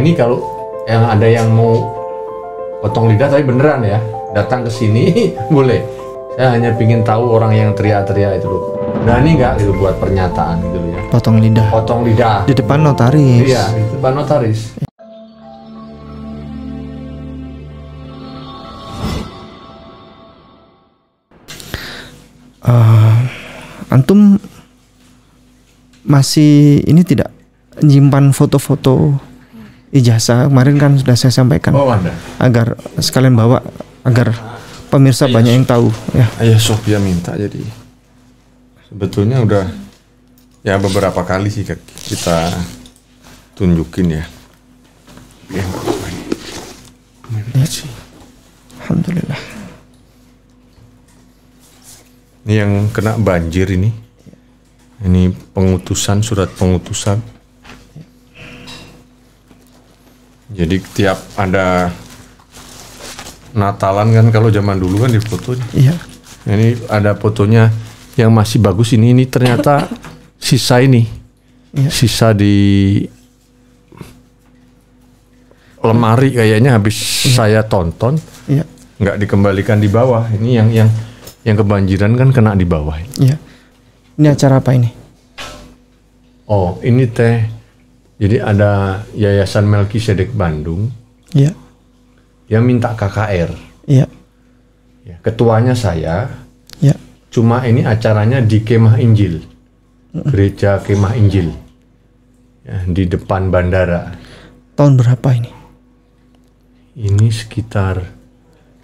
ini kalau yang ada yang mau potong lidah tapi beneran ya, datang ke sini boleh. Saya hanya ingin tahu orang yang teriak-teriak itu loh, berani nggak gitu buat pernyataan gitu ya. Potong lidah. Potong lidah. Di depan notaris. Iya, di depan notaris. Antum masih ini tidak nyimpan foto-foto ijazah kemarin kan sudah saya sampaikan. Oh, Anda. Agar sekalian bawa agar pemirsa banyak yang tahu ya. Ayah Sofia minta, jadi sebetulnya udah ya beberapa kali sih kita tunjukin ya. Ya. Alhamdulillah. Ini yang kena banjir ini. Ini pengutusan, surat pengutusan. Jadi tiap ada Natalan kan kalau zaman dulu kan di fotonya. Iya. Ini ada fotonya yang masih bagus ini ternyata sisa ini. Iya. Sisa di lemari kayaknya habis saya tonton. Iya. Nggak dikembalikan di bawah. Ini yang kebanjiran kan kena di bawah. Iya. Ini acara apa ini? Oh, ini teh. Jadi ada Yayasan Melkisedek Bandung. Iya. Dia minta KKR. Iya. Ya, ketuanya saya. Iya. Cuma ini acaranya di Kemah Injil. Gereja Kemah Injil. Ya, di depan bandara. Tahun berapa ini? Ini sekitar,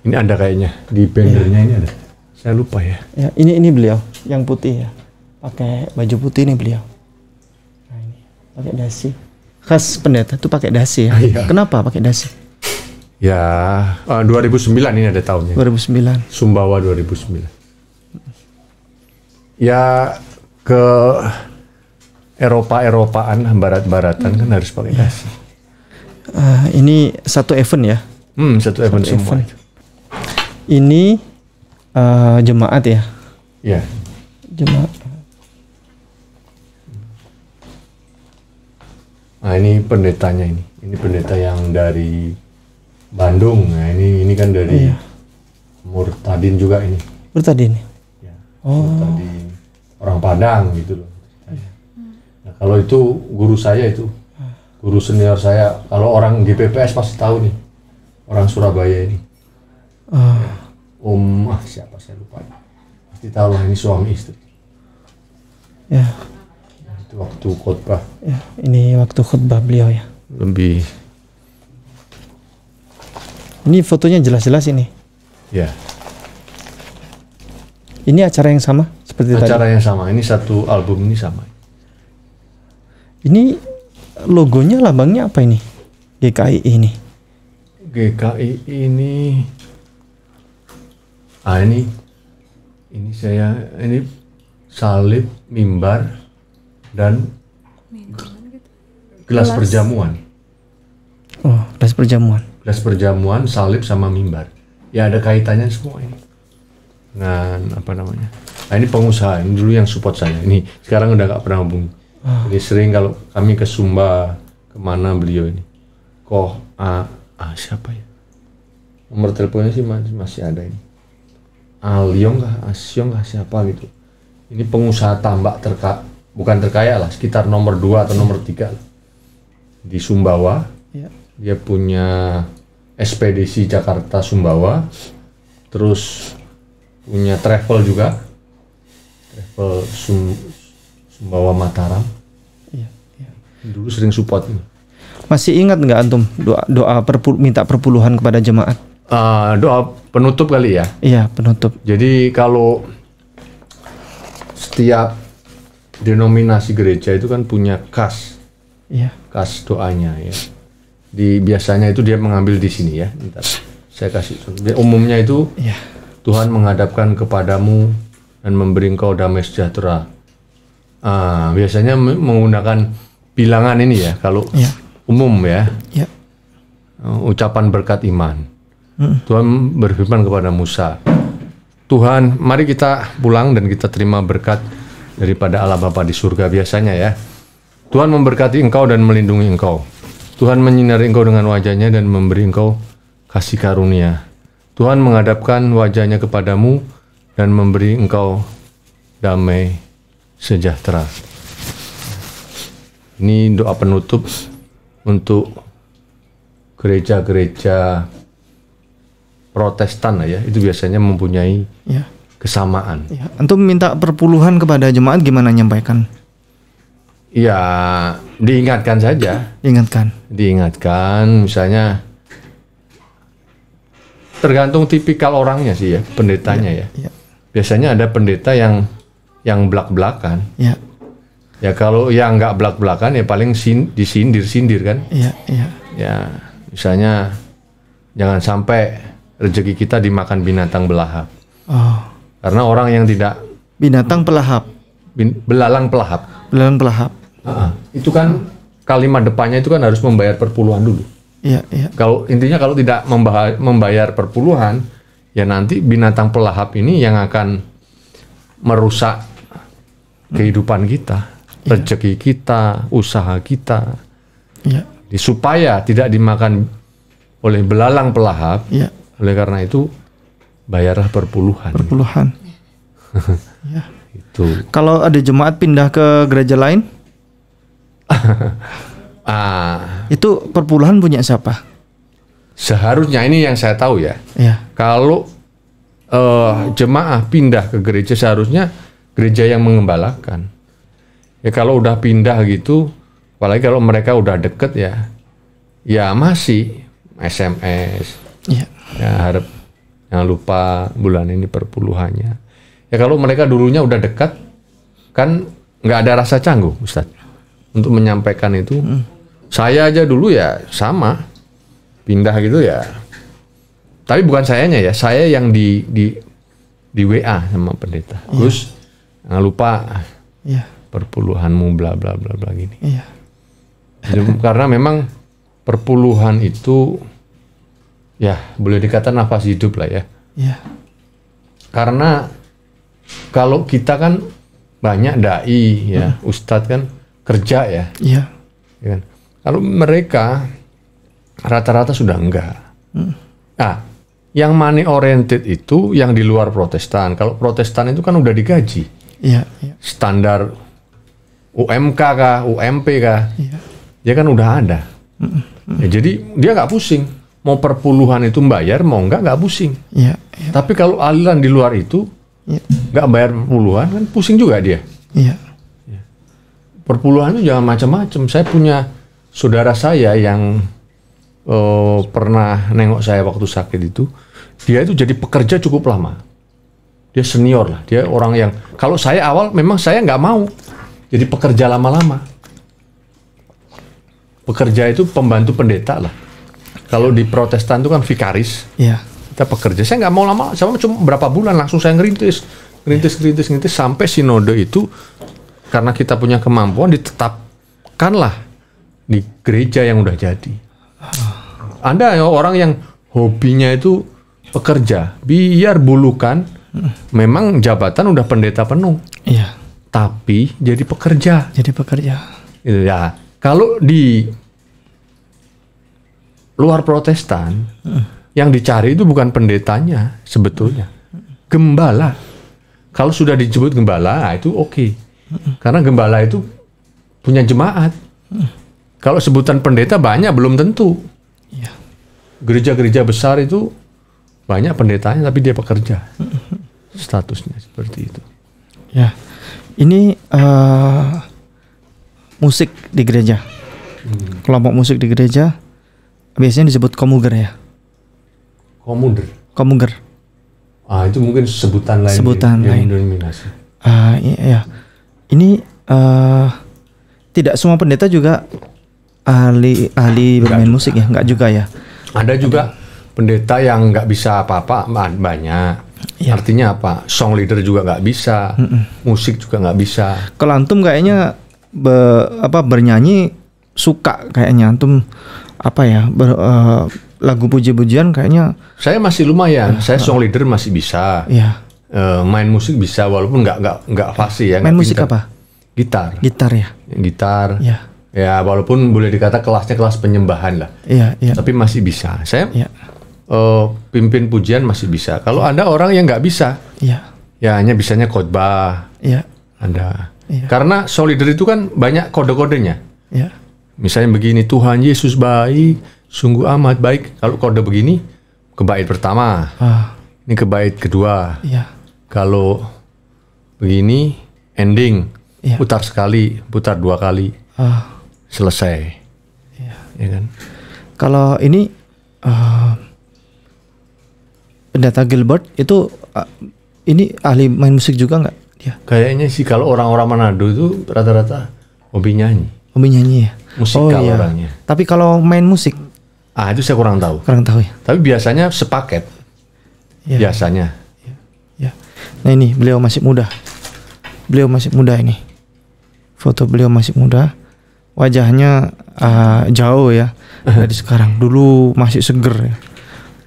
ini ada kayaknya di bannernya ini ada. Saya lupa ya. Ya, ini beliau yang putih ya. Pakai baju putih ini beliau. Nah, ini pakai dasi. Khas pendeta tuh pakai dasi ya. Iya. Kenapa pakai dasi? Ya, 2009 ini ada tahunnya. 2009. Sumbawa 2009. Ya ke Eropa-Eropaan, barat-baratan kan harus pakai dasi. Ini satu event ya. Satu event Satu semua. event. Ini jemaat ya. Ya. Jemaat. Nah, ini pendetanya ini. Ini pendeta yang dari Bandung. Nah, ini kan dari Murtadin juga ini. Murtadin. Ya. Oh. Murtadin orang Padang gitu loh. Nah, kalau itu guru saya itu. Guru senior saya. Kalau orang GPPS pasti tahu nih. Orang Surabaya ini. Siapa saya lupa. Pasti tahu lah, ini suami istri. Ya. Itu waktu khotbah. Ya, ini waktu khutbah beliau ya. Lebih. Ini fotonya jelas-jelas ini. Ya. Ini acara yang sama seperti tadi. Acara yang sama. Ini satu album ini sama. Ini logonya, lambangnya apa ini? GKI ini. GKI ini. Ini saya, ini salib, mimbar, dan gelas perjamuan. Oh, gelas perjamuan. Gelas perjamuan, salib sama mimbar. Ya ada kaitannya semua ini. Dengan apa namanya? Nah, ini pengusaha, ini dulu yang support saya. Ini sekarang udah nggak pernah hubungi. Ini sering kalau kami ke Sumba, kemana beliau ini. Siapa ya? Nomor teleponnya sih masih ada ini. Asyong kah siapa gitu. Ini pengusaha tambak bukan terkaya lah, sekitar nomor 2 atau nomor 3 lah. Di Sumbawa. Ya. Dia punya ekspedisi Jakarta Sumbawa. Terus punya travel juga. Travel Sumbawa Mataram. Iya, iya. Dulu sering support ini. Masih ingat nggak antum doa minta perpuluhan kepada jemaat? Doa penutup kali ya. Iya, penutup. Jadi kalau setiap denominasi gereja itu kan punya kas. Iya. Kas doanya ya. Biasanya itu dia mengambil di sini ya. Ntar saya kasih. Umumnya itu Tuhan menghadapkan kepadamu dan memberi engkau damai sejahtera. Biasanya menggunakan bilangan ini ya. Kalau umum ya. Ucapan berkat iman. Tuhan berfirman kepada Musa, Tuhan, mari kita pulang dan kita terima berkat daripada Allah Bapa di surga biasanya ya. Tuhan memberkati engkau dan melindungi engkau. Tuhan menyinari engkau dengan wajahnya dan memberi engkau kasih karunia. Tuhan menghadapkan wajahnya kepadamu dan memberi engkau damai sejahtera. Ini doa penutup untuk gereja-gereja Protestan ya. Itu biasanya mempunyai kesamaan. Ya. Antum minta perpuluhan kepada jemaat gimana nyampaikan? Ya, diingatkan saja. Diingatkan, misalnya tergantung tipikal orangnya sih ya, pendetanya ya. Biasanya ada pendeta yang belak-belakan. Ya kalau yang nggak belak-belakan ya paling disindir kan. Ya, misalnya jangan sampai rezeki kita dimakan binatang belahap. Karena orang yang tidak binatang pelahap, belalang pelahap. Itu kan kalimat depannya itu kan harus membayar perpuluhan dulu. Kalau intinya kalau tidak membayar perpuluhan, ya nanti binatang pelahap ini yang akan merusak kehidupan kita, rezeki kita, usaha kita. Supaya tidak dimakan oleh belalang pelahap. Oleh karena itu bayarlah perpuluhan. Itu. Kalau ada jemaat pindah ke gereja lain, itu perpuluhan punya siapa? Seharusnya ini yang saya tahu ya. Kalau jemaah pindah ke gereja seharusnya gereja yang mengembalakan. Ya kalau udah pindah gitu, apalagi kalau mereka udah deket ya masih SMS. Ya harap jangan lupa bulan ini perpuluhannya. Ya kalau mereka dulunya udah dekat, kan nggak ada rasa canggung, Ustadz, untuk menyampaikan itu. Saya aja dulu ya sama, pindah gitu ya. Tapi bukan sayanya ya, saya yang di WA sama pendeta. Terus jangan lupa perpuluhanmu bla bla bla bla gini. Karena memang perpuluhan itu ya boleh dikatakan nafas hidup lah ya. Karena kalau kita kan banyak dai ya, ustadz kan kerja ya. Kan? Kalau mereka rata-rata sudah enggak. Yang money oriented itu yang di luar Protestan. Kalau Protestan itu kan udah digaji. Standar UMK kah, UMP kah, dia kan udah ada. Jadi dia nggak pusing. Mau perpuluhan itu bayar, mau nggak pusing. Tapi kalau aliran di luar itu nggak bayar perpuluhan kan pusing juga dia. Perpuluhan itu jangan macam-macam. Saya punya saudara saya yang pernah nengok saya waktu sakit itu, dia itu jadi pekerja cukup lama. Dia senior lah, dia orang yang kalau saya awal memang saya nggak mau jadi pekerja lama-lama. Pekerja itu pembantu pendeta lah. Kalau di Protestan itu kan vikaris. Kita pekerja. Saya nggak mau lama, sama cuma berapa bulan langsung saya ngerintis sampai sinode itu karena kita punya kemampuan ditetapkanlah di gereja yang udah jadi. Ada orang yang hobinya itu pekerja, biar bulukan memang jabatan udah pendeta penuh. Tapi jadi pekerja. Itu ya. Kalau di luar Protestan yang dicari itu bukan pendetanya sebetulnya, gembala. Kalau sudah disebut gembala itu oke. Karena gembala itu punya jemaat. Kalau sebutan pendeta banyak belum tentu. Gereja-gereja besar itu banyak pendetanya tapi dia pekerja. Statusnya seperti itu. Ini musik di gereja. Kelompok musik di gereja biasanya disebut komuger ya. Komuger. Itu mungkin sebutan lain. Denominasi. Ini tidak semua pendeta juga ahli bermain musik ya, nggak juga ya. Ada juga pendeta yang nggak bisa apa-apa, banyak. Artinya apa? Song leader juga nggak bisa, musik juga nggak bisa. Kalau antum kayaknya bernyanyi suka kayaknya antum lagu puji-pujian kayaknya. Saya masih lumayan, saya song leader masih bisa. Main musik bisa walaupun nggak fasih ya. Main musik apa? Gitar. Gitar ya. Gitar. Ya walaupun boleh dikata kelasnya kelas penyembahan lah. Iya, iya. Tapi masih bisa. Saya Iya. pimpin pujian masih bisa. Kalau Anda orang yang nggak bisa, Iya. ya hanya bisanya khotbah. Iya. Anda. Iya. Karena solider itu kan banyak kode-kodenya. Iya. Misalnya begini, Tuhan Yesus baik, sungguh amat baik. Kalau kode begini, ke bait pertama. Ini ke bait kedua. Iya. Kalau begini, ending. Iya. Putar sekali, putar 2 kali. Selesai. Iya. Ya kan? Kalau ini Pendeta Gilbert itu ini ahli main musik juga nggak dia? Kayaknya sih kalau orang-orang Manado itu rata-rata hobi nyanyi. Hobi nyanyi ya? Musikal orangnya. Tapi kalau main musik? Itu saya kurang tahu. Kurang tahu ya? Tapi biasanya sepaket. Ya. Biasanya. Ya. Nah ini beliau masih muda. Beliau masih muda ini. Foto beliau masih muda. Wajahnya jauh ya dari sekarang. Dulu masih seger ya.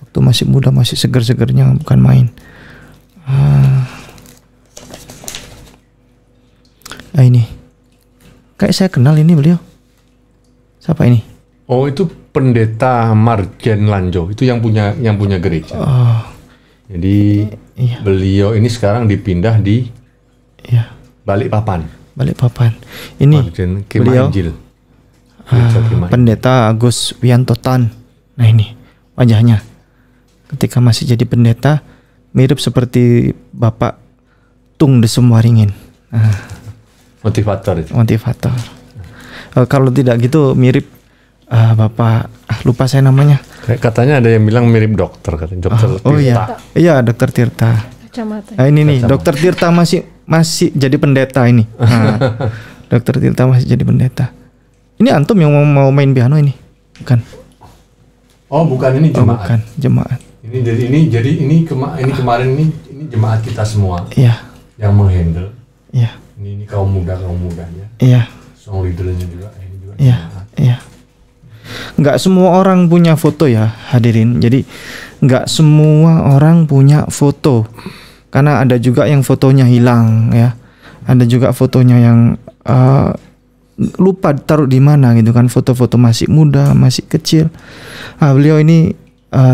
Waktu masih muda masih seger-segernya, bukan main. Nah ini. Kayak saya kenal ini beliau. Siapa ini? Oh itu Pendeta Margen Lanjo. Itu yang punya gereja. Jadi Iya. beliau ini sekarang dipindah di Iya. Balikpapan. Balikpapan. Ini Margen beliau Injil. Gereja Kemah Injil. Pendeta Agus Wianto Tan. Nah ini wajahnya. Ketika masih jadi pendeta mirip seperti Bapak Tung Desem Waringin. Motivator itu. Motivator. Kalau tidak gitu mirip Bapak lupa saya namanya. Kayak katanya ada yang bilang mirip dokter katanya. Dokter Tirta. Oh iya. Iya, Dokter Tirta. Kacamata. Nah, ini nih, Dokter Tirta masih jadi pendeta ini. Dokter Tirta masih jadi pendeta. Ini antum yang mau main piano ini? Bukan. Oh, bukan ini Oh, jemaat. bukan, jemaat. Ini kemarin ini jemaat kita semua Iya. yang menghandle. Iya. Ini kaum mudanya. Iya. Song leadernya juga ini juga. Iya. jemaat. Iya. Nggak semua orang punya foto ya, hadirin. Jadi nggak semua orang punya foto. Karena ada juga yang fotonya hilang ya. Ada juga fotonya yang lupa taruh di mana gitu kan. Foto-foto masih muda, masih kecil. Beliau ini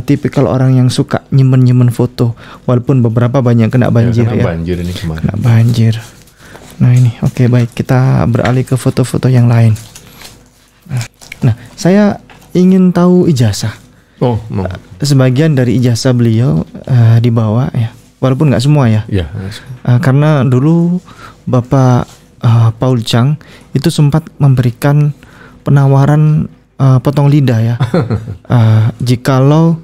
tipikal orang yang suka nyimpen foto. Walaupun beberapa banyak kena banjir kena ya. banjir ini kemarin. Kena banjir. Nah ini oke, baik, kita beralih ke foto-foto yang lain. Nah, saya ingin tahu ijazah. Oh, mau. Sebagian dari ijazah beliau dibawa ya, walaupun nggak semua ya. Ya. Karena dulu Bapak Paul Chang itu sempat memberikan penawaran potong lidah ya. Jikalau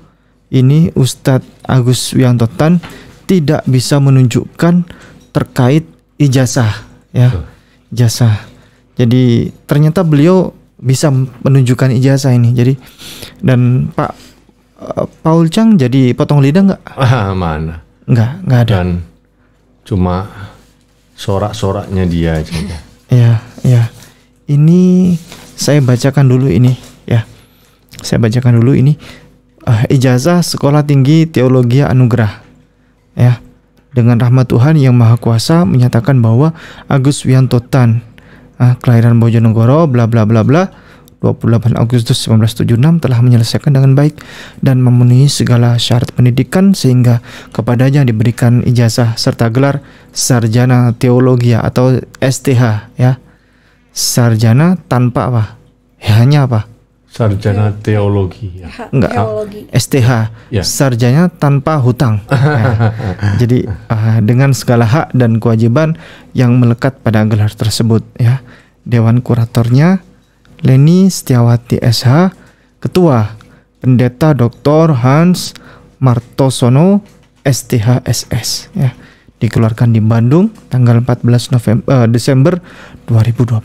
ini Ustadz Agus Wianto Tan tidak bisa menunjukkan terkait ijazah ya. Ijazah. Jadi ternyata beliau bisa menunjukkan ijazah ini. Jadi dan Pak Paul Chang jadi potong lidah nggak? Mana? Nggak ada. Dan cuma sorak-soraknya dia aja. Ya, ya. Ini saya bacakan dulu ini ya. Saya bacakan dulu ini ijazah Sekolah Tinggi Teologi Anugerah. Ya. Dengan rahmat Tuhan yang Maha Kuasa menyatakan bahwa Agus Wianto Tan kelahiran Bojonegoro bla bla bla bla 28 Agustus 1976 telah menyelesaikan dengan baik dan memenuhi segala syarat pendidikan sehingga kepadanya diberikan ijazah serta gelar sarjana teologi atau STH ya. Sarjana tanpa apa? Ya, hanya apa? Sarjana teologi ya. Enggak. Teologi. STH. Ya. Sarjana tanpa hutang. Jadi dengan segala hak dan kewajiban yang melekat pada gelar tersebut ya. Dewan kuratornya Leni Setiawati SH, Ketua Pendeta Dr. Hans Martosono STH SS ya. Dikeluarkan di Bandung tanggal 14 Desember 2012.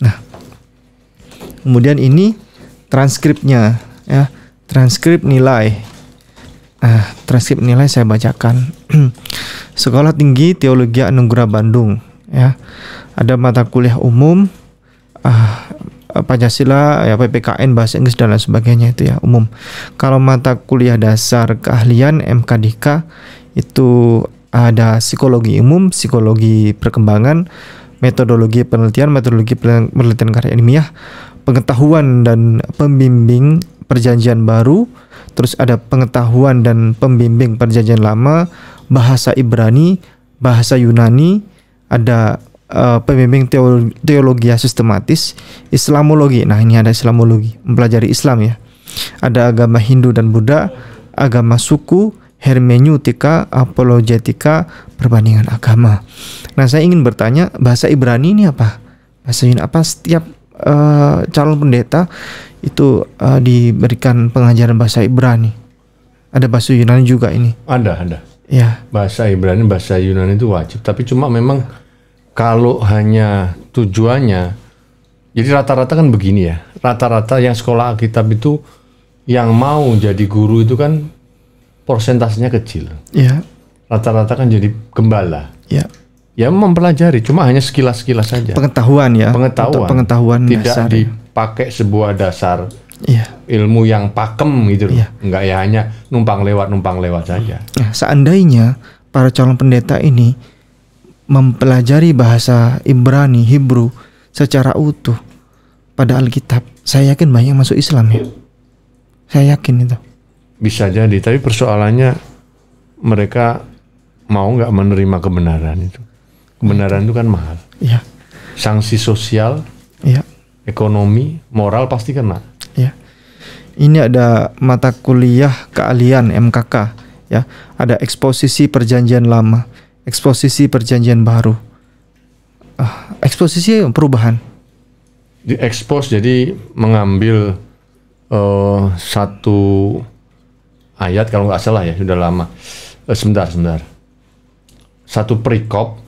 Nah, kemudian ini transkripnya ya, transkrip nilai. Transkrip nilai saya bacakan. Sekolah Tinggi Teologi Anugerah Bandung ya. Ada mata kuliah umum Pancasila ya, PPKN, bahasa Inggris dan lain sebagainya itu ya umum. Kalau mata kuliah dasar keahlian MKDK itu ada psikologi umum, psikologi perkembangan, metodologi penelitian karya ilmiah, pengetahuan dan pembimbing perjanjian baru, terus ada pengetahuan dan pembimbing perjanjian lama, bahasa Ibrani, bahasa Yunani, ada pembimbing teologi sistematis, Islamologi. Nah, ini ada Islamologi, mempelajari Islam ya. Ada agama Hindu dan Buddha, agama suku, hermeneutika, apologetika, perbandingan agama. Nah, saya ingin bertanya, bahasa Ibrani ini apa? Bahasa Yunani apa? Setiap calon pendeta itu diberikan pengajaran bahasa Ibrani. Ada bahasa Yunani juga ini. Ada. Ya. Bahasa Ibrani, bahasa Yunani itu wajib. Tapi cuma memang kalau hanya tujuannya, jadi rata-rata kan begini ya. Rata-rata yang sekolah Alkitab itu yang mau jadi guru itu kan persentasenya kecil. Ya. Rata-rata kan jadi gembala. Ya. Ya mempelajari, cuma hanya sekilas-sekilas saja. Pengetahuan ya. Pengetahuan. Untuk pengetahuan tidak dasar, dipakai sebuah dasar ya. ilmu yang pakem gitu loh. Ya. Enggak ya hanya numpang lewat saja. Nah, seandainya para calon pendeta ini mempelajari bahasa Ibrani, Hebrew secara utuh pada Alkitab, saya yakin banyak yang masuk Islam ya. Saya yakin itu. Bisa jadi, tapi persoalannya mereka mau nggak menerima kebenaran itu. Kebenaran itu kan mahal. Ya. Sanksi sosial, ya. Ekonomi, moral pasti kena. Ya. Ini ada mata kuliah keahlian MKK ya. Ada eksposisi perjanjian lama, eksposisi perjanjian baru, eksposisi perubahan. Diekspos jadi mengambil satu ayat kalau nggak salah ya, sudah lama. Sebentar. Satu perikop,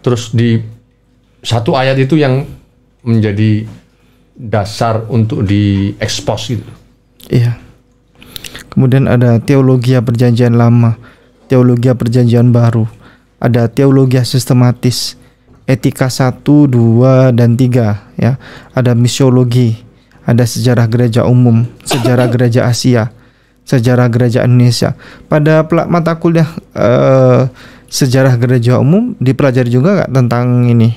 terus di satu ayat itu yang menjadi dasar untuk diekspos gitu. Iya. Kemudian ada teologi perjanjian lama, teologi perjanjian baru, ada teologi sistematis, etika 1, 2, dan 3 ya. Ada misiologi, ada sejarah gereja umum, sejarah gereja Asia, sejarah gereja Indonesia. Pada mata kuliah sejarah gereja umum dipelajari juga nggak tentang ini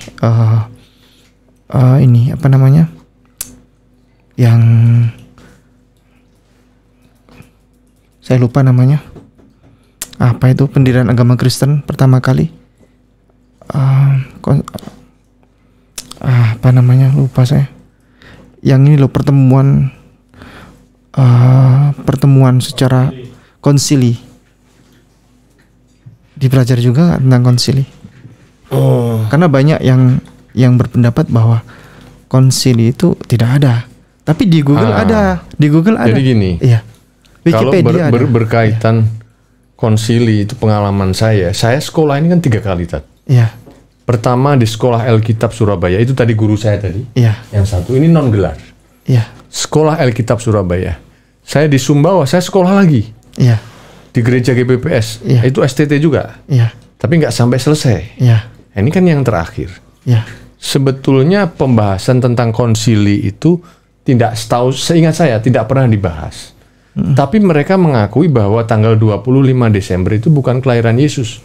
ini apa namanya? Yang saya lupa namanya. Apa itu pendirian agama Kristen pertama kali? Apa namanya? Lupa saya. Yang ini loh pertemuan secara konsili. Dipelajari juga tentang konsili. Karena banyak yang berpendapat bahwa konsili itu tidak ada. Tapi di Google ada. Di Google ada. Jadi gini. Iya. Wikipedia kalau berkaitan konsili itu pengalaman saya sekolah ini kan 3 kali Tat. Iya. Pertama di sekolah Alkitab Surabaya, itu tadi guru saya tadi. Iya. Yang satu ini non gelar. Iya. Sekolah Alkitab Surabaya. Saya di Sumbawa, saya sekolah lagi. Iya. Di gereja GBPS, Iya. itu STT juga. Iya. Tapi nggak sampai selesai. Iya. Ini kan yang terakhir. Iya. Sebetulnya pembahasan tentang konsili itu seingat saya tidak pernah dibahas. Tapi mereka mengakui bahwa tanggal 25 Desember itu bukan kelahiran Yesus.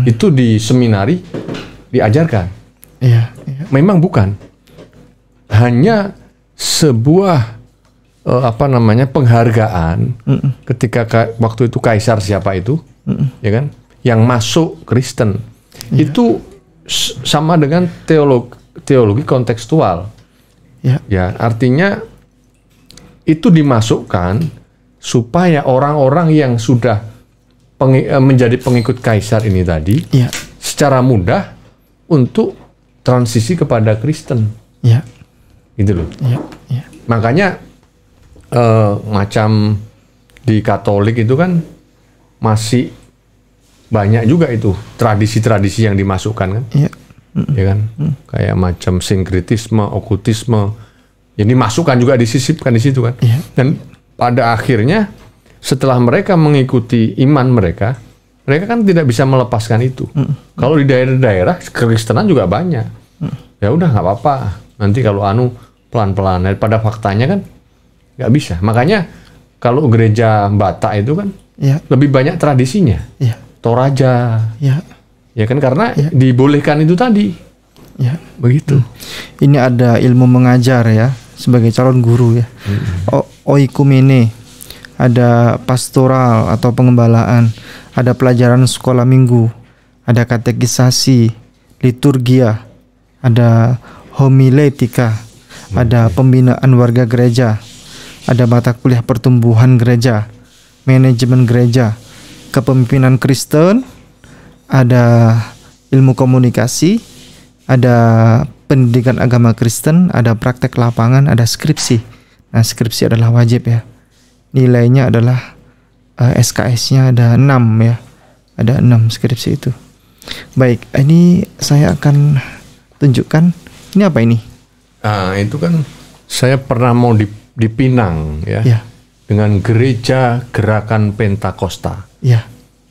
Itu di seminari diajarkan. Iya. Iya. Memang bukan. Hanya sebuah penghargaan ketika waktu itu kaisar siapa itu, ya kan, yang masuk Kristen. Itu sama dengan teologi kontekstual. Ya, artinya itu dimasukkan supaya orang-orang yang sudah menjadi pengikut kaisar ini tadi secara mudah untuk transisi kepada Kristen. Gitu loh. Makanya macam di Katolik itu kan masih banyak juga itu tradisi-tradisi yang dimasukkan kan. Ya kan, kayak macam sinkretisme, okultisme, yang dimasukkan juga, disisipkan di situ kan. Dan pada akhirnya setelah mereka mengikuti iman mereka kan tidak bisa melepaskan itu. Kalau di daerah-daerah kekristenan juga banyak. Ya udah nggak apa-apa. Nanti kalau pelan-pelan. Pada faktanya kan nggak bisa. Makanya kalau gereja Batak itu kan lebih banyak tradisinya. Toraja. Ya kan, karena dibolehkan itu tadi. Ya. Begitu. Ini ada ilmu mengajar ya sebagai calon guru ya. Oikumene, ada pastoral atau pengembalaan, ada pelajaran sekolah minggu, ada katekisasi, liturgia, ada homiletika, ada pembinaan warga gereja, ada mata kuliah pertumbuhan gereja, manajemen gereja, kepemimpinan Kristen, ada ilmu komunikasi, ada pendidikan agama Kristen, ada praktek lapangan, ada skripsi. Nah, skripsi adalah wajib ya. Nilainya adalah SKS-nya ada 6 ya. Ada 6 skripsi itu. Baik, ini saya akan tunjukkan. Ini apa ini? Itu kan saya pernah mau di Pinang ya. Ya. Dengan gereja gerakan Pentakosta. Ya.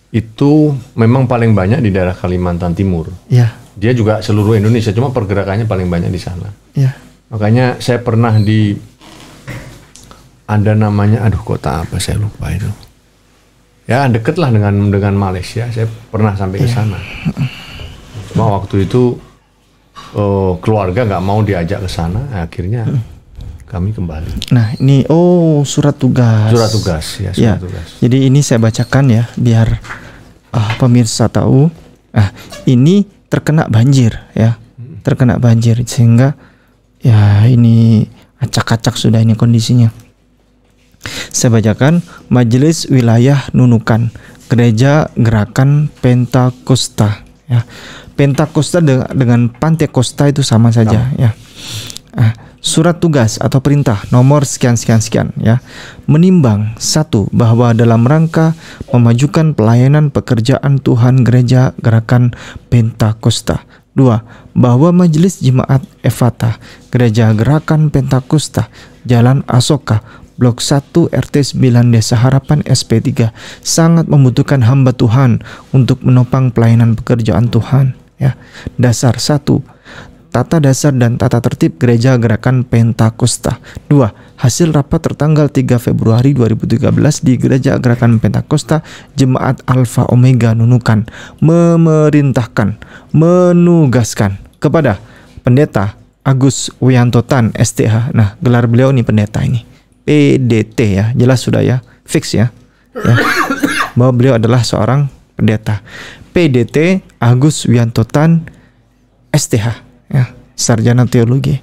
Itu memang paling banyak di daerah Kalimantan Timur. Ya. Dia juga seluruh Indonesia, cuma pergerakannya paling banyak di sana. Ya. Makanya saya pernah ada namanya, kota apa saya lupa itu. Ya deket lah dengan Malaysia. Saya pernah sampai ke sana. Cuma waktu itu keluarga nggak mau diajak ke sana, akhirnya kami kembali. Nah ini surat tugas. Surat tugas ya. Surat tugas. Jadi ini saya bacakan ya biar pemirsa tahu. Ini terkena banjir ya, terkena banjir sehingga ya ini acak-acak sudah ini kondisinya. Saya bacakan Majelis Wilayah Nunukan Gereja Gerakan Pentakosta ya. Pentakosta dengan Pantekosta itu sama saja ya. Surat tugas atau perintah nomor sekian ya, menimbang 1. Bahwa dalam rangka memajukan pelayanan pekerjaan Tuhan Gereja Gerakan Pentakosta. 2. Bahwa Majelis Jemaat Efata Gereja Gerakan Pentakosta Jalan Asoka Blok 1 RT 9 Desa Harapan SP3 sangat membutuhkan hamba Tuhan untuk menopang pelayanan pekerjaan Tuhan ya. Dasar 1. Tata dasar dan tata tertib Gereja Gerakan Pentakosta. 2. Hasil rapat tertanggal 3 Februari 2013 di Gereja Gerakan Pentakosta Jemaat Alfa Omega Nunukan memerintahkan, menugaskan kepada Pendeta Agus Wiantotan STH. Nah, gelar beliau nih pendeta ini PDT ya, jelas sudah ya, fix ya, bahwa beliau adalah seorang pendeta. PDT Agus Wiantotan STH ya, sarjana teologi.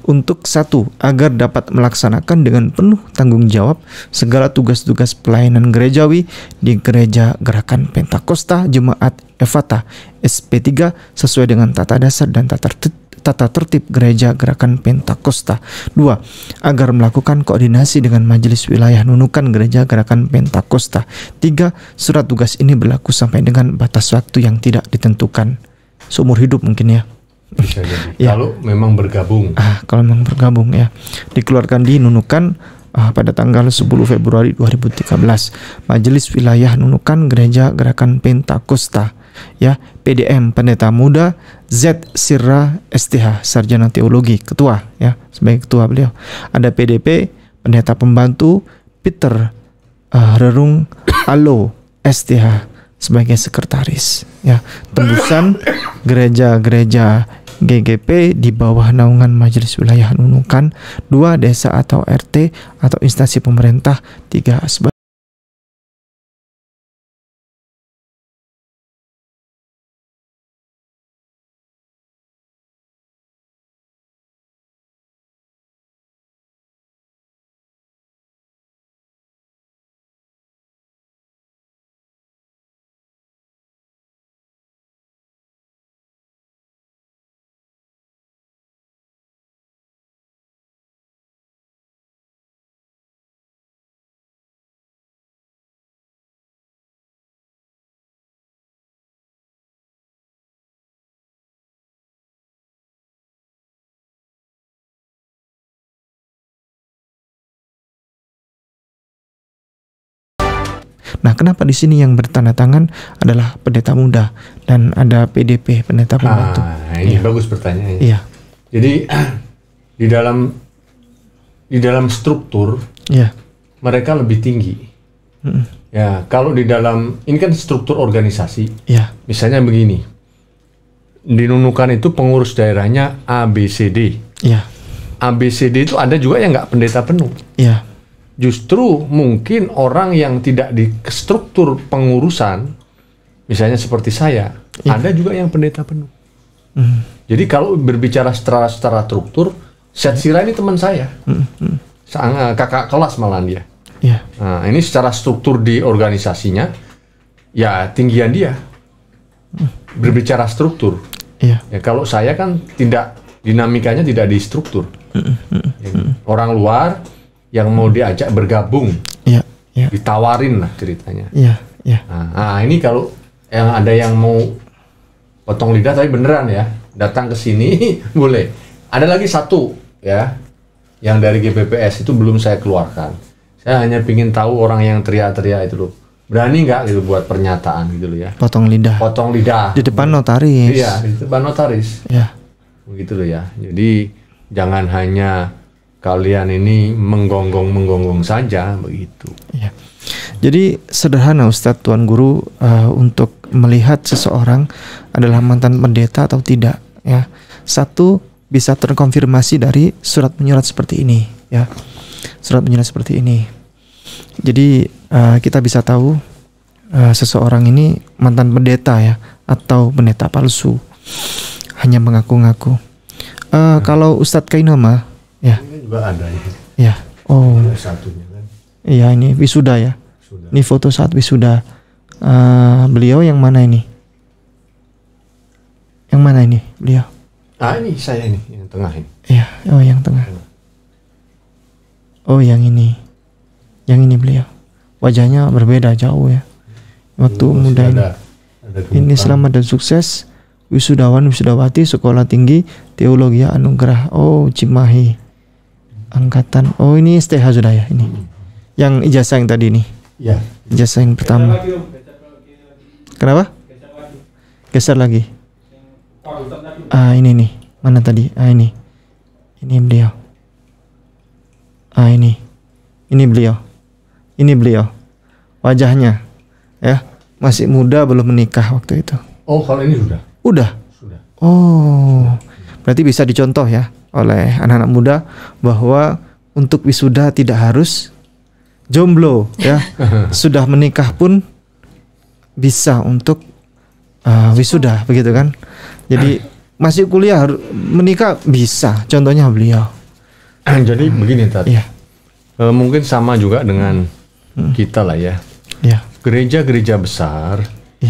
Untuk 1. Agar dapat melaksanakan dengan penuh tanggung jawab segala tugas-tugas pelayanan gerejawi di Gereja Gerakan Pentakosta Jemaat Efata SP3 sesuai dengan tata dasar dan tata tertib Gereja Gerakan Pentakosta. 2. Agar melakukan koordinasi dengan Majelis Wilayah Nunukan Gereja Gerakan Pentakosta. 3. Surat tugas ini berlaku sampai dengan batas waktu yang tidak ditentukan, seumur hidup mungkin ya. Bisa jadi. Kalau memang bergabung. Kalau memang bergabung ya. Dikeluarkan di Nunukan pada tanggal 10 Februari 2013. Majelis Wilayah Nunukan Gereja Gerakan Pentakosta ya. PDM Pendeta Muda Z Sirra STH sarjana teologi, ketua ya, sebagai ketua beliau. Ada PDP Pendeta Pembantu Peter Rerung Alo STH sebagai sekretaris ya. Tembusan gereja-gereja GGP di bawah naungan Majelis Wilayah Nunukan. 2. Desa atau RT atau instansi pemerintah. 3. Nah, kenapa di sini yang bertanda tangan adalah pendeta muda dan ada PDP pendeta pembantu? Ini bagus pertanyaannya. Iya. Jadi di dalam struktur mereka lebih tinggi. Ya, kalau di dalam ini kan struktur organisasi. Iya. Misalnya begini. di Nunukan itu pengurus daerahnya ABCD. Iya. ABCD itu ada juga yang nggak pendeta penuh. Iya. Justru mungkin orang yang tidak di struktur pengurusan, misalnya seperti saya, ada juga yang pendeta penuh. Jadi kalau berbicara secara struktur, Syed Sira ini teman saya, kakak kelas malahan dia. Iya. Nah, ini secara struktur di organisasinya, ya tinggian dia. Berbicara struktur. Iya. Ya, kalau saya kan tidak, dinamikanya tidak di struktur. Ya, orang luar yang mau diajak bergabung, Iya. Iya. ditawarin lah ceritanya. Iya. Iya. Nah, ini kalau yang ada yang mau potong lidah tapi beneran ya, datang ke sini boleh. Ada lagi satu ya, yang dari GPPS itu belum saya keluarkan. Saya hanya ingin tahu orang yang teriak-teriak itu loh, berani nggak gitu buat pernyataan gitu loh ya. Potong lidah. Potong lidah. Di depan notaris. Iya, di depan notaris. Iya. Begitu loh ya. Jadi jangan hanya kalian ini menggonggong saja begitu. Iya. Jadi sederhana Ustadz Tuan Guru untuk melihat seseorang adalah mantan pendeta atau tidak ya. Satu, bisa terkonfirmasi dari surat menyurat seperti ini ya. Surat menyurat seperti ini. Jadi kita bisa tahu seseorang ini mantan pendeta ya atau pendeta palsu. Hanya mengaku-ngaku. Kalau Ustadz Kainama ya. Ini juga ada ya. Ya. Oh. Ada satunya kan. Iya, ini wisuda ya. Sudah. Ini foto saat wisuda. Beliau yang mana ini? Yang mana ini beliau? Ini saya ini yang tengah ini. Iya, oh yang tengah. Oh yang ini. Yang ini beliau. Wajahnya berbeda jauh ya. Waktu muda ini. Ini selamat dan sukses wisudawan wisudawati Sekolah Tinggi Teologi Anugerah. Oh, Cimahi. Angkatan. Oh, ini STH sudah ya ini. Yang ijazah yang tadi nih. Ya. Ijazah yang pertama. Kenapa? Geser lagi. Ini nih. Mana tadi? Ini. Ini beliau. Ini. Ini beliau. Ini beliau. Wajahnya ya, masih muda, belum menikah waktu itu. Oh, kalau ini sudah. Udah. Sudah. Oh. Berarti bisa dicontoh ya oleh anak-anak muda bahwa untuk wisuda tidak harus jomblo ya. Sudah menikah pun bisa untuk wisuda begitu kan. Jadi masih kuliah menikah bisa. Contohnya beliau. Jadi begini tadi. Iya. Mungkin sama juga dengan kita lah ya. Iya. Gereja-gereja besar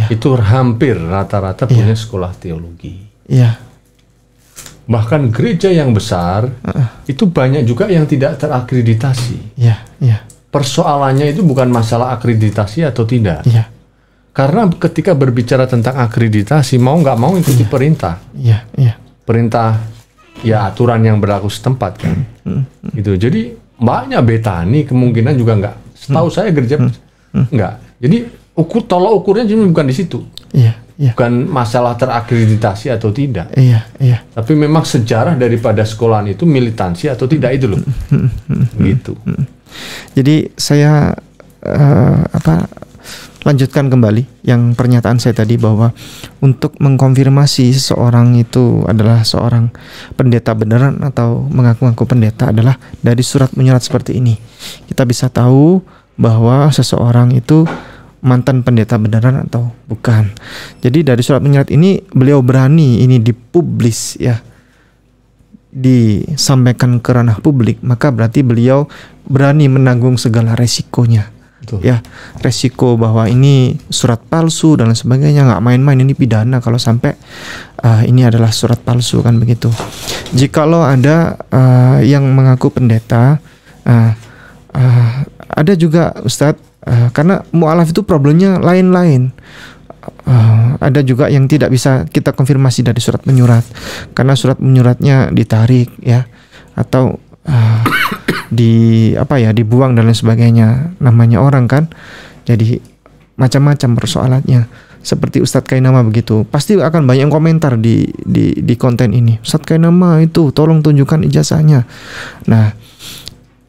itu hampir rata-rata punya sekolah teologi. Iya. Bahkan gereja yang besar itu banyak juga yang tidak terakreditasi. Iya. Iya. Persoalannya itu bukan masalah akreditasi atau tidak. Iya. Karena ketika berbicara tentang akreditasi, mau nggak mau ikuti perintah. Iya. Iya. Perintah ya aturan yang berlaku setempat kan. Gitu. Jadi banyak Betani kemungkinan juga nggak. Setahu saya gereja nggak. Jadi tolak ukurnya cuma bukan di situ. Iya. Iya. Bukan masalah terakreditasi atau tidak. Iya. Iya. Tapi memang sejarah daripada sekolahan itu militansi atau tidak itu loh. Gitu. Jadi saya lanjutkan kembali yang pernyataan saya tadi bahwa untuk mengkonfirmasi seseorang itu adalah seorang pendeta beneran atau mengaku-ngaku pendeta adalah dari surat menyurat seperti ini. Kita bisa tahu bahwa seseorang itu mantan pendeta beneran atau bukan. Jadi dari surat menyurat ini beliau berani ini dipublis ya, disampaikan ke ranah publik, maka berarti beliau berani menanggung segala resikonya. Betul. Ya, resiko bahwa ini surat palsu dan lain sebagainya, nggak main-main, ini pidana kalau sampai ini adalah surat palsu kan begitu. Jikalau ada yang mengaku pendeta, ada juga Ustadz, karena mu'alaf itu problemnya lain-lain. Ada juga yang tidak bisa kita konfirmasi dari surat menyurat karena surat menyuratnya ditarik ya, atau dibuang dan lain sebagainya, namanya orang kan, jadi macam-macam persoalannya. Seperti Ustadz Kainama begitu, pasti akan banyak komentar di konten ini. Ustadz Kainama itu tolong tunjukkan ijazahnya. Nah,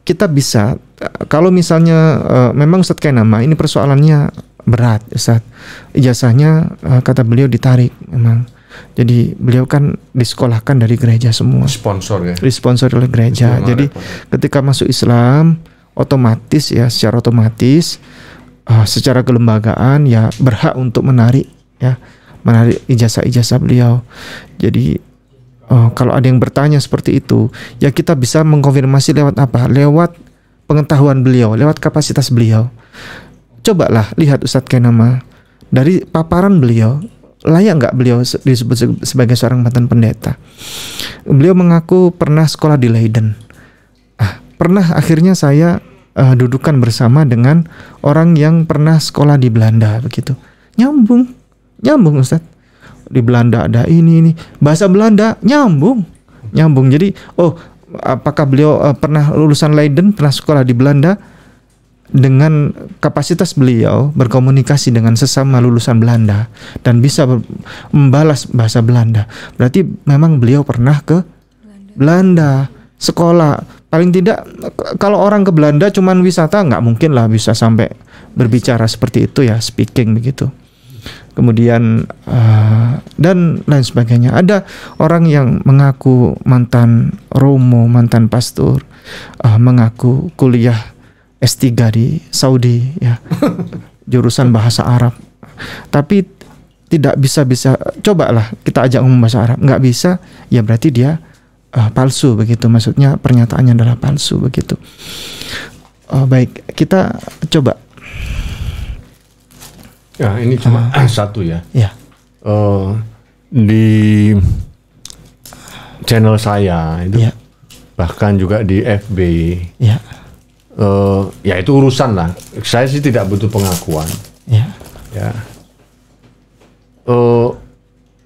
kita bisa kalau misalnya memang Ustadz Kainama ini persoalannya berat Ustadz, ijazahnya kata beliau ditarik memang. Jadi beliau kan disekolahkan dari gereja semua. Sponsor ya. Disponsori oleh gereja. Itu Jadi ketika masuk Islam otomatis ya, secara otomatis secara kelembagaan ya berhak untuk menarik ijazah-ijazah beliau. Jadi kalau ada yang bertanya seperti itu, ya kita bisa mengkonfirmasi lewat apa? Lewat pengetahuan beliau, lewat kapasitas beliau. Cobalah lihat Ustadz Kenama, dari paparan beliau, layak nggak beliau disebut sebagai seorang mantan pendeta? Beliau mengaku pernah sekolah di Leiden. Pernah akhirnya saya dudukan bersama dengan orang yang pernah sekolah di Belanda begitu. Nyambung Ustadz. Di Belanda ada ini bahasa Belanda nyambung. Jadi apakah beliau pernah lulusan Leiden, pernah sekolah di Belanda? Dengan kapasitas beliau berkomunikasi dengan sesama lulusan Belanda dan bisa membalas bahasa Belanda, berarti memang beliau pernah ke Belanda sekolah. Paling tidak kalau orang ke Belanda cuman wisata, nggak mungkin lah bisa sampai berbicara seperti itu ya, speaking begitu. Kemudian dan lain sebagainya. Ada orang yang mengaku mantan romo, mantan pastor, mengaku kuliah S3 di Saudi ya, jurusan bahasa Arab. Tapi tidak bisa cobalah kita ajak ngomong bahasa Arab, nggak bisa, ya berarti dia palsu begitu. Maksudnya pernyataannya adalah palsu begitu. Baik, kita coba. Ya, ini cuma satu ya. Ya. Di channel saya itu, ya. Bahkan juga di FB. Ya. Ya itu urusan lah. Saya sih tidak butuh pengakuan. Ya. Ya.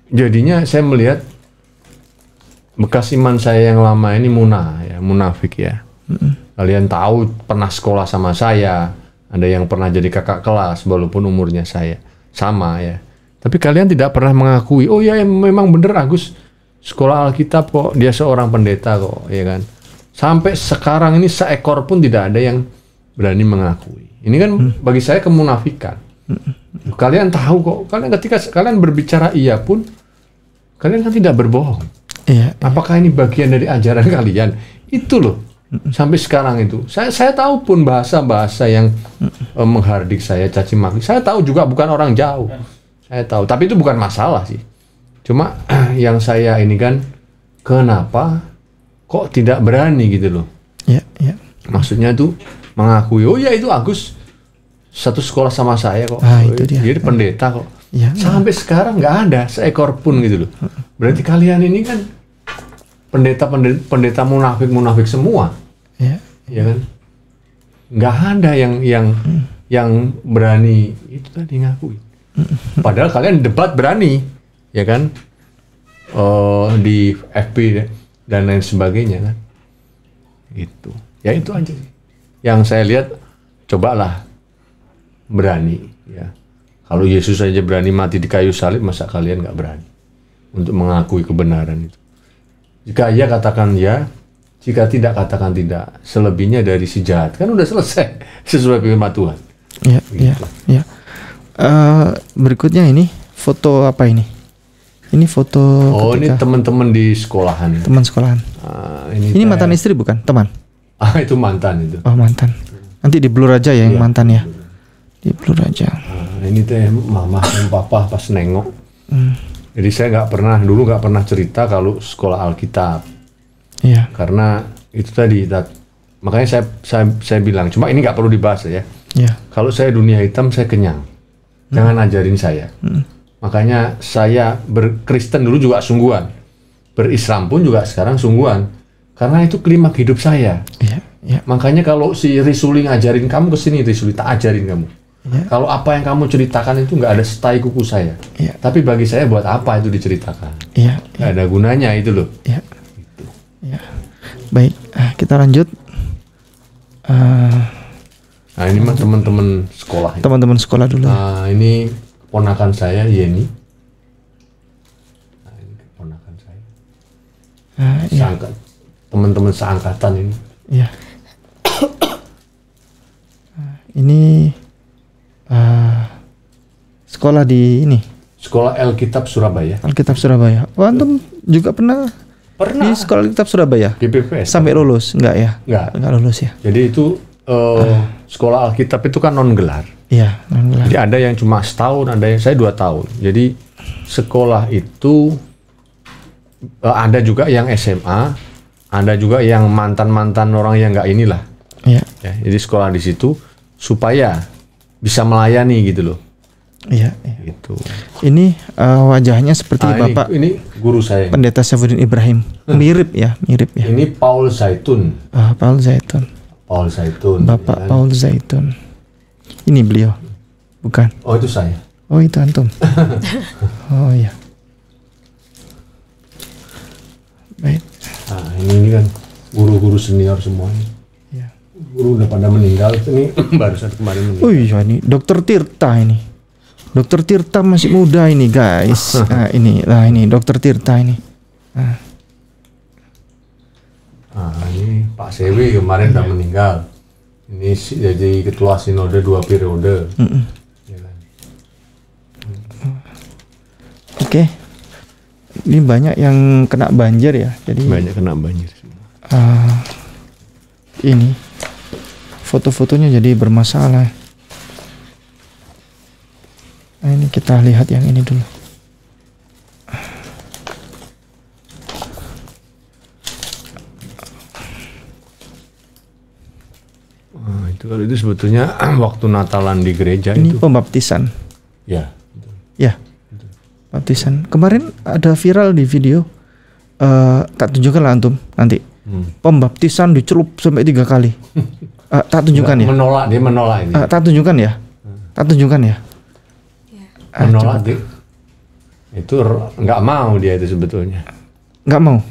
Jadinya saya melihat bekas iman saya yang lama ini munafik ya. Kalian tahu pernah sekolah sama saya. Ada yang pernah jadi kakak kelas walaupun umurnya saya sama ya. Tapi kalian tidak pernah mengakui, oh ya memang bener Agus sekolah Alkitab kok, dia seorang pendeta kok, ya kan. Sampai sekarang ini seekor pun tidak ada yang berani mengakui. Ini kan bagi saya kemunafikan. Kalian tahu kok, ketika kalian berbicara iya pun, kalian kan tidak berbohong. Iya. Apakah ini bagian dari ajaran kalian? Itu loh. Sampai sekarang itu, saya tahu pun bahasa-bahasa yang menghardik saya, caci maki. Saya tahu juga bukan orang jauh. Saya tahu, tapi itu bukan masalah sih. Cuma yang saya ini kan, kenapa kok tidak berani gitu loh? Ya. Maksudnya itu mengakui, oh ya itu Agus satu sekolah sama saya kok. Itu dia. Dia pendeta kok. Ya. Sampai sekarang nggak ada seekor pun gitu loh. Berarti kalian ini kan pendeta munafik semua. Ya kan? Nggak ada yang berani itu tadi ngakui. Padahal kalian debat berani, ya kan? Di FB dan lain sebagainya kan? Itu. Ya itu aja sih. Yang saya lihat, cobalah berani. Ya. Kalau Yesus saja berani mati di kayu salib, masa kalian nggak berani untuk mengakui kebenaran itu? Jika iya katakan ya. Jika tidak, katakan tidak. Selebihnya dari si jahat. Kan udah selesai. Sesuai firman Tuhan. Ya. Berikutnya ini, foto apa ini? Ini foto ini teman-teman di sekolahan. Teman sekolahan. Ini mantan istri bukan? Teman? Itu mantan itu. Oh mantan. Nanti di blur aja ya yang mantan ya. Di blur aja. Ini teh mama dan papa pas nengok. Jadi saya dulu nggak pernah cerita kalau sekolah Alkitab. Iya. Karena itu tadi, makanya saya bilang, cuma ini nggak perlu dibahas ya. Iya. Kalau saya dunia hitam, saya kenyang. Jangan ajarin saya. Makanya saya berkristen dulu juga sungguhan. Berislam pun juga sekarang sungguhan. Karena itu klimak hidup saya. Iya. Makanya kalau si Risuli ngajarin kamu kesini, Risuli tak ajarin kamu. Ya. Kalau apa yang kamu ceritakan itu nggak ada setai kuku saya. Ya. Tapi bagi saya buat apa itu diceritakan? Iya. Nggak ada gunanya itu loh. Iya. Ya. Baik, kita lanjut. Nah ini mah teman-teman sekolah. Teman-teman sekolah dulu. Nah ini keponakan saya Yeni. Nah ini keponakan saya. Teman-teman seangkatan ini. Iya. Ini sekolah di ini. Sekolah Alkitab Surabaya. Alkitab Surabaya. Oh, antum juga pernah Pernah. di sekolah Alkitab Surabaya? GPPS. Sampai lulus? Enggak ya? Enggak. lulus ya? Jadi itu sekolah Alkitab itu kan non gelar. Iya, alhamdulillah. Jadi ada yang cuma setahun, ada yang saya 2 tahun. Jadi sekolah itu ada juga yang SMA, ada juga yang mantan orang yang nggak inilah. Iya. Ya, jadi sekolah di situ supaya bisa melayani gitu loh. Iya. Gitu. Ini wajahnya seperti Bapak ini guru saya. Pendeta Saifuddin Ibrahim. Mirip ya. Ini Paul Zaitun. Paul Zaitun. Paul Zaitun. Bapak ya. Paul Zaitun. Ini beliau. Bukan. Oh, itu saya. Oh, itu antum. Oh iya. Baik. Nah, ini kan guru-guru senior semuanya. Ya. Guru udah pada meninggal. Ini barusan kemarin meninggal. Oh iya, ini Dokter Tirta ini. Dokter Tirta masih muda ini, guys. Nah, ini Dokter Tirta ini. Ini Pak Sewi kemarin udah meninggal. Ini jadi ketua sinode 2 periode. Ya kan? Oke. Ini banyak yang kena banjir ya. Jadi Banyak kena banjir. ini foto-fotonya jadi bermasalah. Nah, ini kita lihat yang ini dulu. Itu kalau itu sebetulnya waktu Natalan di gereja Ini itu. pembaptisan. Ya. Ya. Baptisan. Kemarin ada viral di video. Tak tunjukkan lah antum nanti. Pembaptisan dicelup sampai 3 kali. Tak tunjukkan ya. Dia menolak ini. Tak tunjukkan ya. Tak tunjukkan ya. Menolak dia. Itu nggak mau dia itu sebetulnya. Nggak mau.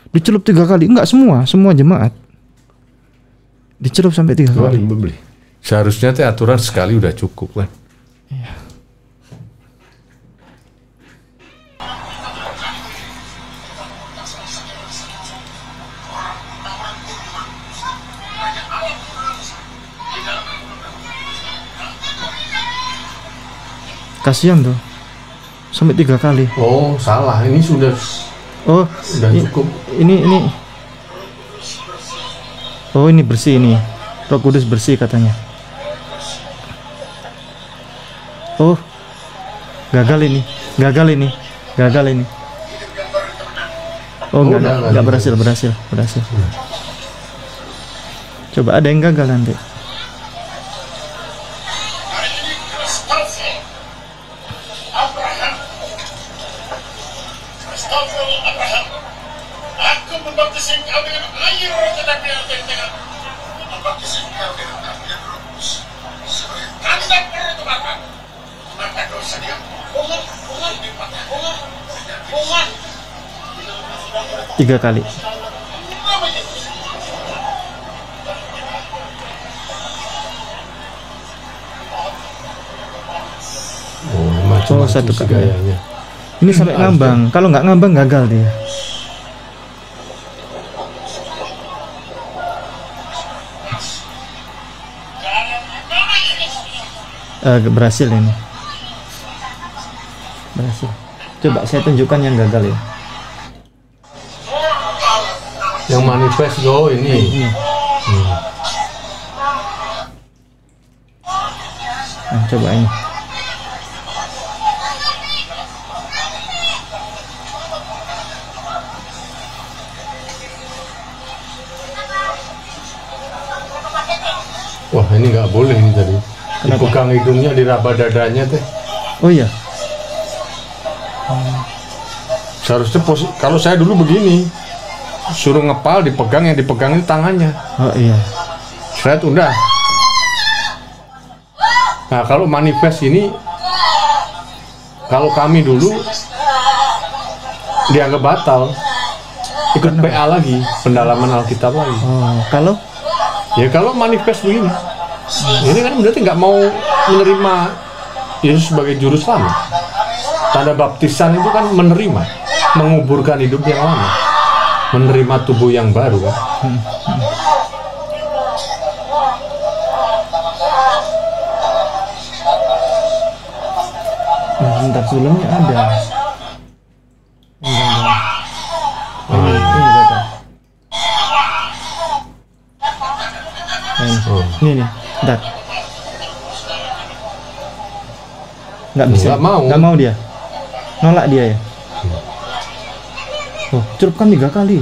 Dicelup 3 kali. Enggak semua jemaat. Dicelup sampai 3 kali. Beli. Seharusnya teh aturan sekali udah cukup kan. Iya. Kasihan tuh. Sampai 3 kali. Oh, salah. Ini sudah cukup. Ini. Oh, ini bersih ini. Roh Kudus bersih katanya. Oh. Gagal ini. Oh, enggak berhasil. Coba ada yang gagal nanti. Aku membaptis engkau dengan air, tetapi dengan membaptis engkau dengan api yang rebus sebagai tanda pertobatan. Maka dosa dia bunga 3 kali. Macam satu kali. gayanya. Ini sampai ngambang. Kalau nggak ngambang gagal dia. Berhasil ini. Berhasil. Coba saya tunjukkan yang gagal ya. Yang manifest ini. Nah, coba ini. Wah, ini nggak boleh ini tadi. Dipegang hidungnya, diraba dadanya teh. Oh iya. Seharusnya kalau saya dulu begini, suruh ngepal, dipegang, yang dipegang itu tangannya. Oh iya. Saya udah. Nah, kalau manifest ini, kalau kami dulu dianggap batal, ikut PA lagi, pendalaman Alkitab lagi. Oh, kalau Ya kalau manifest begini, ini kan berarti nggak mau menerima Yesus sebagai juru selamat. Tanda baptisan itu kan menerima, menguburkan hidup yang lama, menerima tubuh yang baru kan. bentar Bentar, sebelumnya ada. Ini kata. Ini nih, bentar. Nggak bisa. Nggak mau dia. Nolak dia ya. Oh, curupkan 3 kali.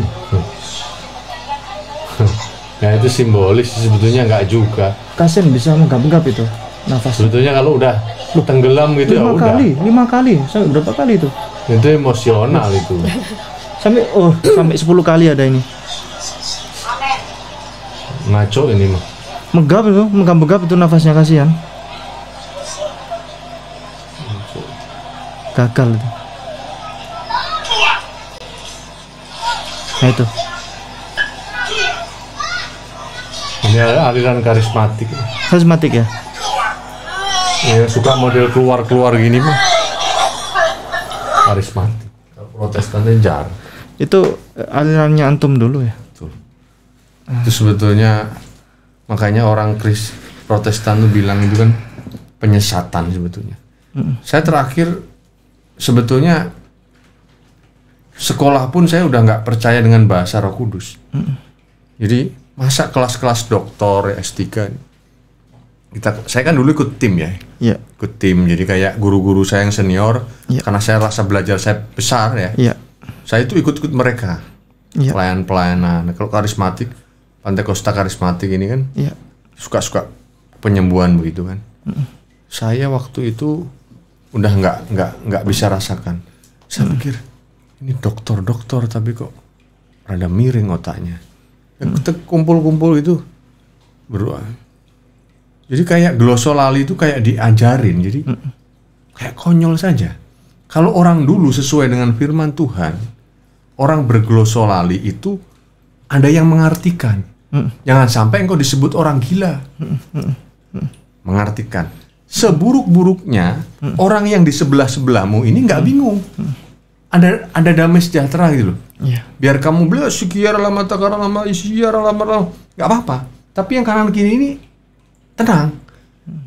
Nah itu simbolis sebetulnya, nggak juga. Kasian bisa menggap-gap itu nafas. Sebetulnya kalau udah tenggelam gitu ya udah. 5 kali. Sampai berapa kali itu? Itu emosional itu. Sampai 10 kali ada ini. Ngaco ini mah. Menggap itu nafasnya, kasihan. Gagal itu. Nah itu. Ini aliran karismatik. Karismatik ya? Ya suka model keluar gini mah. Karismatik. Kalau Protestannya jarang. Itu alirannya antum dulu ya? Betul. Itu sebetulnya makanya orang Protestan tuh bilang itu kan penyesatan sebetulnya. Saya terakhir sebetulnya sekolah pun saya udah nggak percaya dengan bahasa Roh Kudus. Jadi masa kelas-kelas doktor S3 saya kan dulu ikut tim ya. Iya. Ikut tim, jadi kayak guru-guru saya yang senior, karena saya rasa belajar saya besar ya. Iya. Saya itu ikut mereka. Iya. Pelayanan. Kalau karismatik, Pantekosta karismatik ini kan suka-suka penyembuhan begitu kan. Saya waktu itu udah nggak bisa rasakan. Saya pikir ini dokter tapi kok rada miring otaknya. Kumpul-kumpul itu berdoa. Jadi kayak glosolali itu kayak diajarin, jadi kayak konyol saja. Kalau orang dulu sesuai dengan firman Tuhan, orang berglosolali itu ada yang mengartikan. Jangan sampai engkau disebut orang gila. Mengartikan. Seburuk-buruknya orang yang di sebelah-sebelahmu ini nggak bingung. Ada damai sejahtera gitu loh. Biar kamu bilang sekiara lama takara lama isiara lama nggak apa-apa. Tapi yang kanan kiri ini tenang.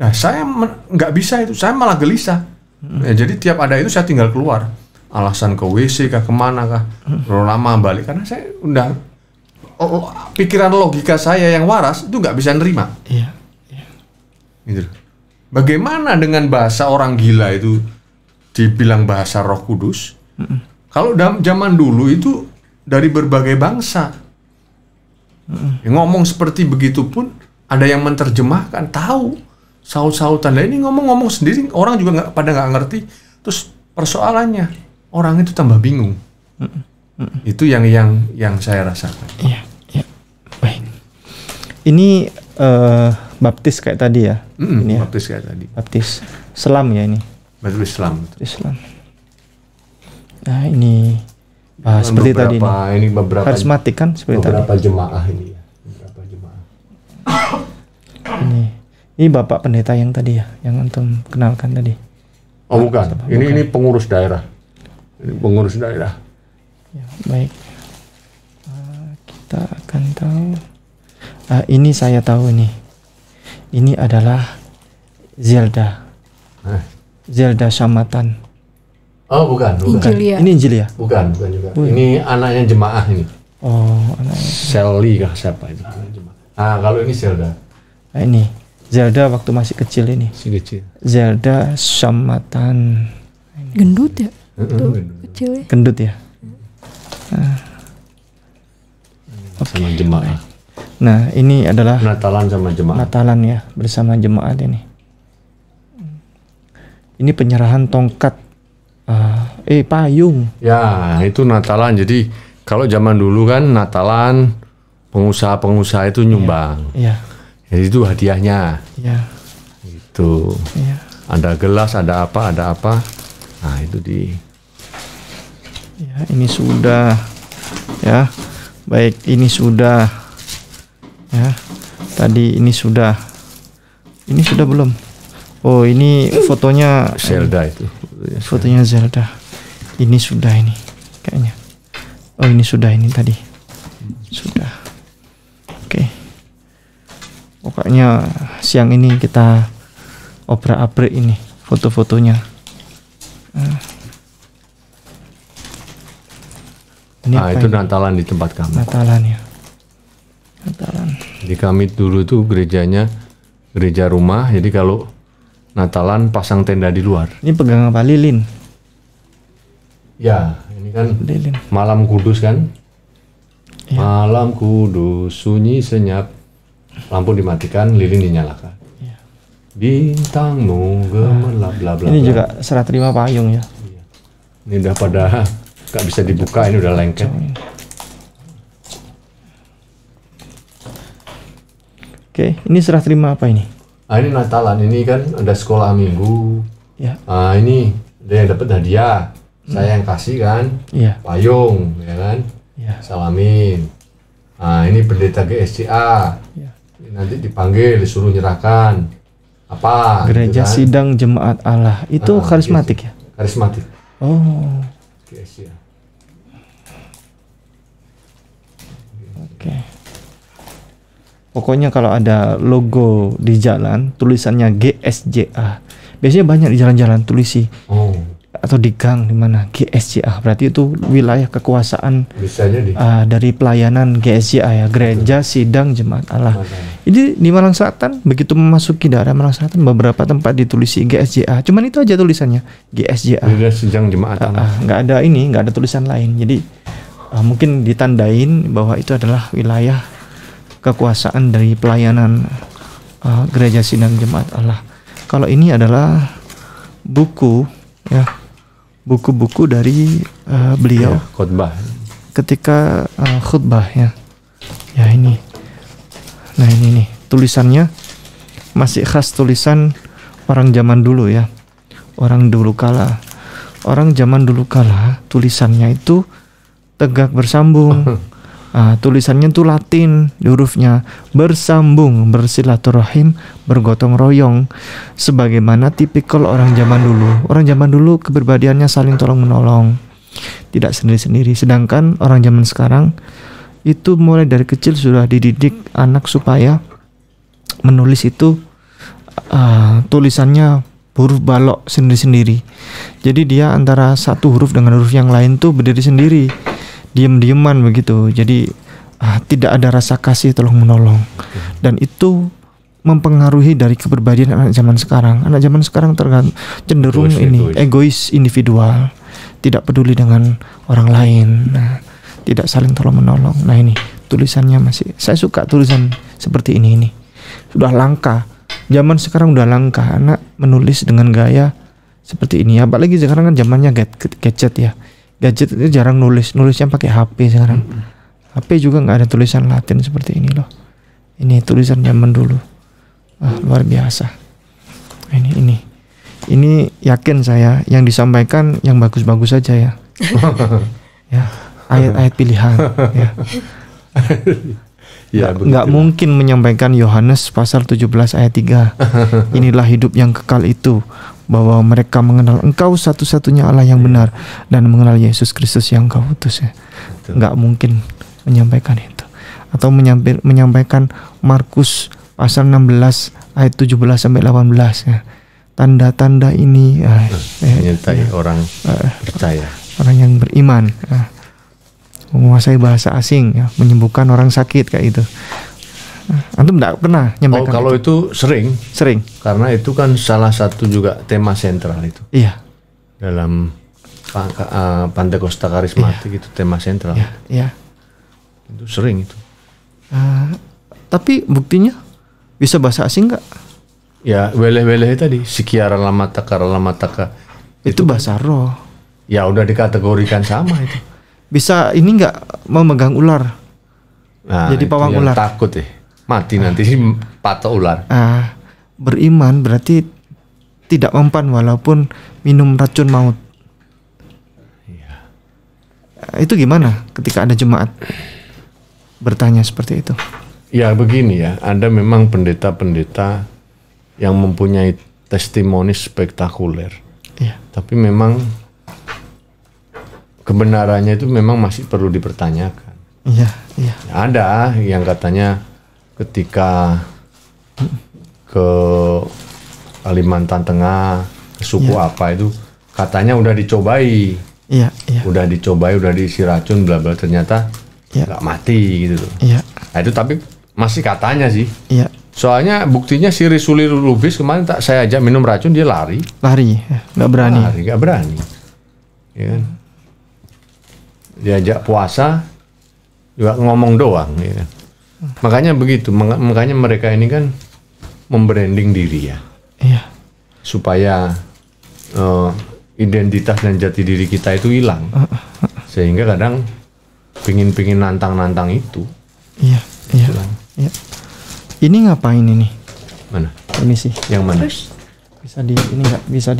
Nah saya nggak bisa itu, saya malah gelisah. Ya, jadi tiap ada itu saya tinggal keluar. Alasan ke WC kah, kemana kah, lama balik karena saya udah pikiran logika saya yang waras itu nggak bisa nerima. Gitu. Bagaimana dengan bahasa orang gila itu dibilang bahasa Roh Kudus? Kalau zaman dulu itu dari berbagai bangsa ngomong seperti begitu pun ada yang menerjemahkan, tahu saut-sautan. Lah ini ngomong-ngomong sendiri orang juga pada nggak ngerti. Terus persoalannya orang itu tambah bingung. Itu yang saya rasakan. Iya. Baik. Ini baptis kayak tadi ya? Ini ya? Baptis kayak tadi. Baptis Islam ya ini? Baptis Islam. Nah ini seperti tadi ini beberapa karismatik kan seperti beberapa tadi. Jemaah ini ya. Beberapa jemaah. Ini Bapak Pendeta yang tadi ya, yang antum kenalkan tadi. Oh bukan. Ini pengurus daerah. Ini pengurus daerah. Ya, baik. Kita akan tahu. Ini saya tahu ini. Ini adalah Zelda. Zelda Syamatan. Oh bukan. Injil ya? Ini Injil ya? Bukan juga. Ini anaknya jemaah ini. Oh, anaknya. Sally kah siapa itu? Nah kalau ini Zelda. Nah, ini Zelda waktu masih kecil ini. Si kecil. Zelda Syamatan. Gendut ya? Tuh, kecil ya? Gendut ya? Sama jemaah. Nah ini adalah Natalan sama jemaah. Natalan ya, bersama jemaat ini. Ini penyerahan tongkat payung. Ya itu Natalan. Jadi kalau zaman dulu kan Natalan pengusaha itu nyumbang. Iya. Jadi itu hadiahnya. Iya. Itu. Iya. Ada gelas, ada apa. Nah itu Ya ini sudah. Ya. Baik ini sudah. Ya. Tadi ini sudah. Ini sudah belum? Oh ini fotonya Zelda itu. Fotonya Zelda. Ini sudah ini kayaknya. Oh ini sudah ini tadi. Sudah. Oke. Pokoknya siang ini kita obrak-abrik ini foto-fotonya. Nah, itu Natalan di tempat kami. Natalan ya. Natalan. Jadi kami dulu tuh gerejanya gereja rumah. Jadi kalau Natalan pasang tenda di luar. Ini pegang apa? Lilin. Ya, ini kan Lilin. malam kudus kan? Ya. Malam kudus, sunyi senyap. Lampu dimatikan, lilin dinyalakan. Ya. Bintangmu gemerlap, bla bla. Ini juga serah terima payung ya. Iya. Ini udah pada gak bisa dibuka, ini udah lengket. Oke, ini serah terima apa ini? Ah, ini Natalan, ini kan ada sekolah minggu. Ya. Ah, ini dia yang dapat hadiah. Saya yang kasih kan. Iya. Payung, ya kan. Ya. Salamin. Ah, ini pendeta GSCA. Ya. Nanti dipanggil, disuruh nyerahkan apa? Gereja gitu kan. Sidang Jemaat Allah. Itu karismatik ya? Karismatik. Oh. GSCA. Oke. Pokoknya kalau ada logo di jalan, tulisannya GSJA. Biasanya banyak di jalan-jalan tulisi. Oh. Atau di gang di mana GSJA, berarti itu wilayah kekuasaan Bisa jadi. dari pelayanan GSJA ya, Gereja Sidang Jemaat Allah. Jadi di Malang Selatan, begitu memasuki daerah Malang Selatan, beberapa tempat ditulisi GSJA. Cuman itu aja tulisannya GSJA. Gereja Sidang Jemaat Allah. Nggak ada ini, nggak ada tulisan lain. Jadi mungkin ditandain bahwa itu adalah wilayah kekuasaan dari pelayanan Gereja Sidang Jemaat Allah. Kalau ini adalah buku ya. Buku-buku dari beliau ya, khotbah ketika khutbah ya. Ya ini. Nah ini nih tulisannya masih khas tulisan orang zaman dulu ya. Orang dulu kala. Orang zaman dulu kala tulisannya itu tegak bersambung. Tulisannya itu Latin, hurufnya bersambung, bersilaturahim, bergotong royong, sebagaimana tipikal orang zaman dulu. Orang zaman dulu kepribadiannya saling tolong menolong, tidak sendiri-sendiri. Sedangkan orang zaman sekarang itu mulai dari kecil sudah dididik anak supaya menulis itu tulisannya huruf balok sendiri-sendiri. Jadi dia antara satu huruf dengan huruf yang lain tuh berdiri sendiri. Diam-diaman begitu, jadi tidak ada rasa kasih tolong menolong, dan itu mempengaruhi dari kepribadian anak zaman sekarang. Anak zaman sekarang cenderung egois, individual, tidak peduli dengan orang lain, tidak saling tolong menolong. Nah ini tulisannya masih, saya suka tulisan seperti ini sudah langka. Zaman sekarang udah langka anak menulis dengan gaya seperti ini, apalagi sekarang kan zamannya gadget ya. Gadget itu jarang nulisnya pakai HP sekarang. HP juga nggak ada tulisan Latin seperti ini loh. Ini tulisan zaman dulu, luar biasa. Ini yakin saya yang disampaikan yang bagus-bagus saja ya. Ya, ayat-ayat pilihan. Ya. Ya, nggak mungkin menyampaikan Yohanes pasal 17 ayat 3. Inilah hidup yang kekal itu, bahwa mereka mengenal Engkau satu-satunya Allah yang benar dan mengenal Yesus Kristus yang Kau utus ya. Nggak mungkin menyampaikan itu. Atau menyampaikan Markus pasal 16 ayat 17 sampai 18 ya. Tanda-tanda ini menyertai orang percaya, orang yang beriman, menguasai bahasa asing ya, menyembuhkan orang sakit kayak itu. Antum enggak pernah nyampaikan? Kalau itu sering. Karena itu kan salah satu juga tema sentral itu. Iya. Dalam Pantekosta karismatik itu tema sentral. Iya. Itu sering itu. Tapi buktinya bisa bahasa asing enggak? Ya, weleh-weleh tadi, sikiara lamataka. Itu bahasa roh. Ya udah dikategorikan sama itu. Bisa ini enggak memegang ular? Jadi pawang ular. Takut mati nanti patok ular. Beriman berarti tidak mempan walaupun minum racun maut. Iya. Itu gimana ketika ada jemaat bertanya seperti itu? Ya begini ya, ada memang pendeta-pendeta yang mempunyai testimoni spektakuler. Iya. Tapi memang kebenarannya itu memang masih perlu dipertanyakan. Iya. Ada yang katanya ketika ke Kalimantan Tengah, ke suku apa itu katanya udah dicobai. Iya. udah dicobai, udah diisi racun, bla bla, ternyata nggak mati gitu loh. Nah, itu tapi masih katanya sih. Soalnya buktinya si Risuli Lubis kemarin saya ajak minum racun, dia lari, nggak berani. Ya kan? Diajak puasa juga ngomong doang, ya kan? Makanya begitu, makanya mereka ini kan membranding diri ya, supaya identitas dan jati diri kita itu hilang, sehingga kadang pingin nantang itu. Iya. Ini ngapain ini? Mana? Ini sih. Yang mana? Bisa ini nggak bisa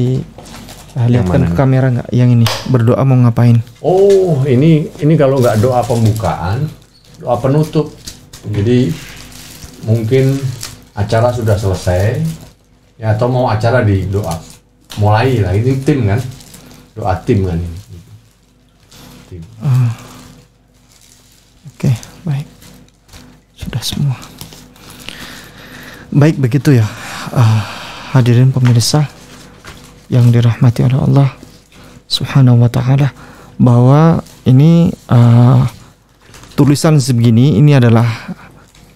lihatkan ke kamera nggak? Yang ini berdoa mau ngapain? Oh, ini kalau nggak doa pembukaan, doa penutup. Jadi mungkin acara sudah selesai, ya, atau mau acara di doa mulai lah. Ini tim kan, doa tim kan ini. Tim. Oke, baik. Sudah semua. Baik begitu ya, hadirin pemirsa yang dirahmati oleh Allah Subhanahu wa Ta'ala, bahwa ini tulisan sebegini ini adalah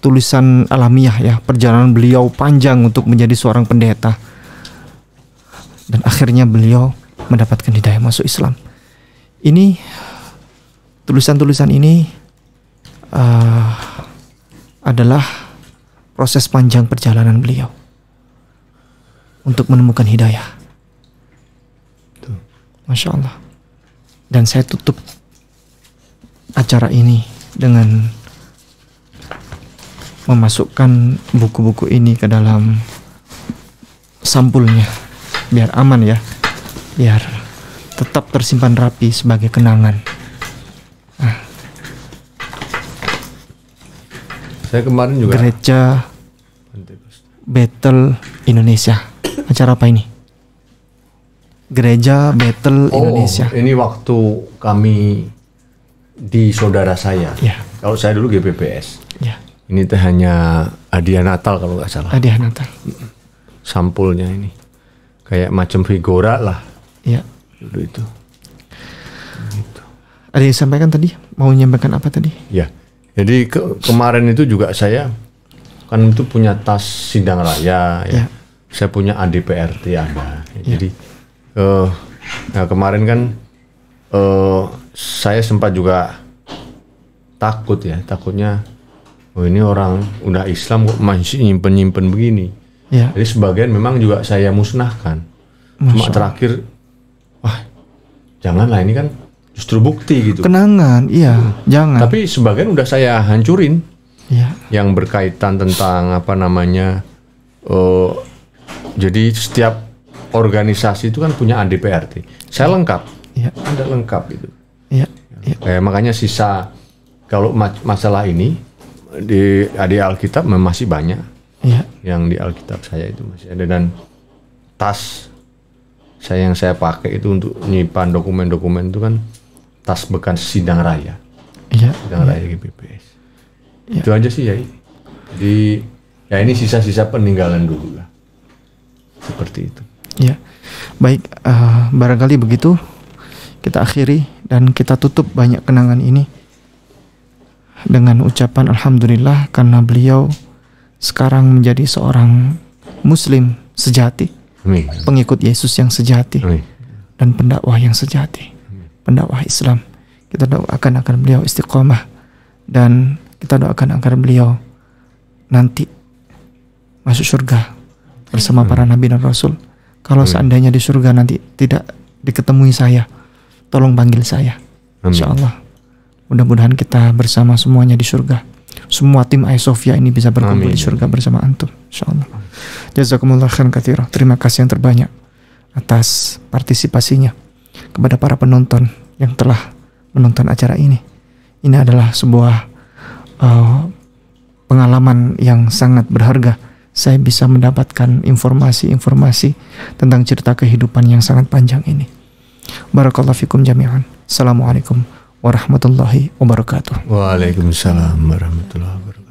tulisan alamiah ya, perjalanan beliau panjang untuk menjadi seorang pendeta, dan akhirnya beliau mendapatkan hidayah masuk Islam. Ini tulisan-tulisan ini adalah proses panjang perjalanan beliau untuk menemukan hidayah. Masya Allah. Dan saya tutup acara ini dengan memasukkan buku-buku ini ke dalam sampulnya, biar aman ya, biar tetap tersimpan rapi sebagai kenangan. Saya kemarin juga Gereja Bethel Indonesia. Acara apa ini? Gereja Bethel Indonesia. Ini waktu kami di saudara saya. Kalau saya dulu GPPS. Ini teh hanya hadiah Natal kalau nggak salah. Hadiah Natal. Sampulnya ini kayak macam figura lah. Dulu itu. Gitu. Ada yang disampaikan tadi? Mau menyampaikan apa tadi? Ya. Jadi kemarin itu juga saya kan itu punya tas Sindang Raya ya. Saya punya ADPRT ada. Jadi nah kemarin kan saya sempat juga takutnya ini orang udah Islam kok masih nyimpen begini. Jadi sebagian memang juga saya musnahkan. Cuma terakhir janganlah, ini kan justru bukti gitu. Kenangan, jangan. Tapi sebagian udah saya hancurin. Yang berkaitan tentang apa namanya, jadi setiap organisasi itu kan punya ADPRT. Saya lengkap, ada lengkap itu. Makanya sisa kalau masalah ini di Alkitab masih banyak. Yang di Alkitab saya itu masih ada, dan tas yang saya pakai itu untuk menyimpan dokumen-dokumen itu kan tas bekas Sindang Raya. Sindang Raya GPPS. Itu aja sih ya. Jadi ya ini sisa-sisa peninggalan dulu lah. Seperti itu. Baik, barangkali begitu kita akhiri dan kita tutup banyak kenangan ini dengan ucapan alhamdulillah, karena beliau sekarang menjadi seorang muslim sejati. Amin. Pengikut Yesus yang sejati. Amin. Dan pendakwah yang sejati. Pendakwah Islam. Kita doakan agar beliau istiqomah, dan kita doakan agar beliau nanti masuk surga bersama para nabi dan rasul. Kalau seandainya di surga nanti tidak diketemui saya, tolong panggil saya. Insyaallah. Mudah-mudahan kita bersama semuanya di surga. Semua tim Ayasofya ini bisa berkumpul di surga bersama antum, insyaallah. Jazakumullah khairan katsira. Terima kasih yang terbanyak atas partisipasinya kepada para penonton yang telah menonton acara ini. Ini adalah sebuah pengalaman yang sangat berharga. Saya bisa mendapatkan informasi-informasi tentang cerita kehidupan yang sangat panjang ini. Barakallahu fikum jami'an. Assalamualaikum warahmatullahi wabarakatuh. Waalaikumsalam warahmatullahi wabarakatuh.